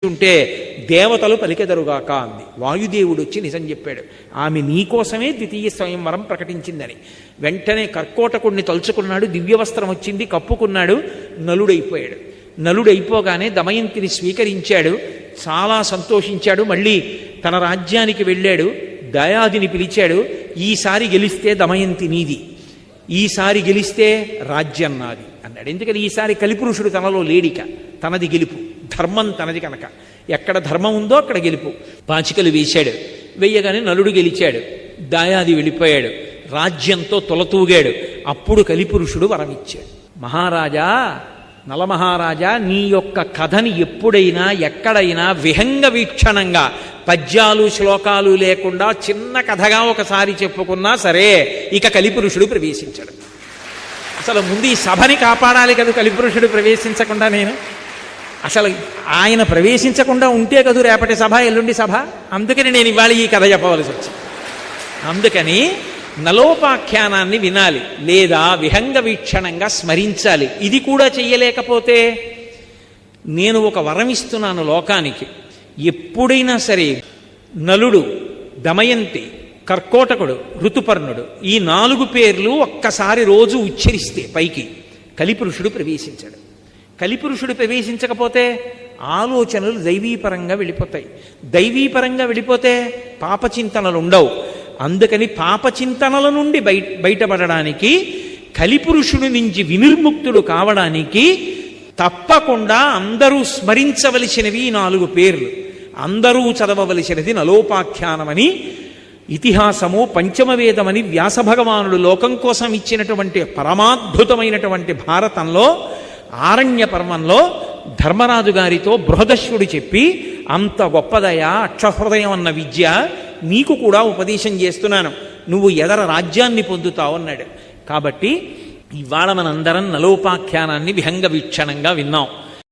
ఉంటే దేవతలు పలికెదరుగాక అంది. వాయుదేవుడు వచ్చి నిజం చెప్పాడు. ఆమె నీకోసమే ద్వితీయ స్వయంవరం ప్రకటించిందని. వెంటనే కర్కోటకుడిని తలుచుకున్నాడు, దివ్యవస్త్రం వచ్చింది, కప్పుకున్నాడు, నలుడైపోయాడు. నలుడైపోగానే దమయంతిని స్వీకరించాడు, చాలా సంతోషించాడు. మళ్ళీ తన రాజ్యానికి వెళ్ళాడు. దయాదిని పిలిచాడు. ఈసారి గెలిస్తే దమయంతి నీది, ఈసారి గెలిస్తే రాజ్యం నాది అన్నాడు. ఎందుకని ఈసారి కలిపురుషుడు తనలో లేడిక, తనది గెలుపు, ధర్మం తనది కనుక. ఎక్కడ ధర్మం ఉందో అక్కడ గెలుపు. పాచికలు వేశాడు. వెయ్యగానే నలుడు గెలిచాడు. దాయాది వెళ్ళిపోయాడు. రాజ్యంతో తొలతూగాడు. అప్పుడు కలిపురుషుడు వరమిచ్చాడు. మహారాజా, నలమహారాజా, నీ యొక్క కథని ఎప్పుడైనా ఎక్కడైనా విహంగ వీక్షణంగా పద్యాలు శ్లోకాలు లేకుండా చిన్న కథగా ఒకసారి చెప్పుకున్నా సరే ఇక కలిపురుషుడు ప్రవేశించాడు. అసలు ముందు ఈ సభని కాపాడాలి కదా, కలిపురుషుడు ప్రవేశించకుండా నేను అసలు ఆయన ప్రవేశించకుండా ఉంటే కదూ రేపటి సభ, ఎల్లుండి సభ. అందుకని నేను ఇవాళ ఈ కథ చెప్పవలసి వచ్చింది. అందుకని నలోపాఖ్యానాన్ని వినాలి, లేదా విహంగ వీక్షణంగా స్మరించాలి. ఇది కూడా చెయ్యలేకపోతే నేను ఒక వరం ఇస్తున్నాను లోకానికి. ఎప్పుడైనా సరే నలుడు, దమయంతి, కర్కోటకుడు, ఋతుపర్ణుడు, ఈ 4 పేర్లు ఒక్కసారి రోజు ఉచ్చరిస్తే పైకి కలిపురుషుడు ప్రవేశించాడు. కలిపురుషుడు ప్రవేశించకపోతే ఆలోచనలు దైవీపరంగా వెళ్ళిపోతాయి. దైవీపరంగా వెళ్ళిపోతే పాపచింతనలు ఉండవు. అందుకని పాపచింతనల నుండి బయటపడడానికి, కలిపురుషుడి నుంచి వినిర్ముక్తుడు కావడానికి తప్పకుండా అందరూ స్మరించవలసినవి 4 పేర్లు, అందరూ చదవవలసినది నలోపాఖ్యానమని ఇతిహాసము, పంచమవేదమని వ్యాసభగవానుడు లోకం కోసం ఇచ్చినటువంటి పరమాద్భుతమైనటువంటి భారతంలో ఆరణ్య పర్వంలో ధర్మరాజు గారితో బృహదశ్వుడు చెప్పి, అంత గొప్పదయా అక్షహృదయం అన్న విద్య నీకు కూడా ఉపదేశం చేస్తున్నాను, నువ్వు ఎదర రాజ్యాన్ని పొందుతావు అన్నాడు. కాబట్టి ఇవాళ మనందరం నలోపాఖ్యానాన్ని విహంగ వీక్షణంగా విన్నాం.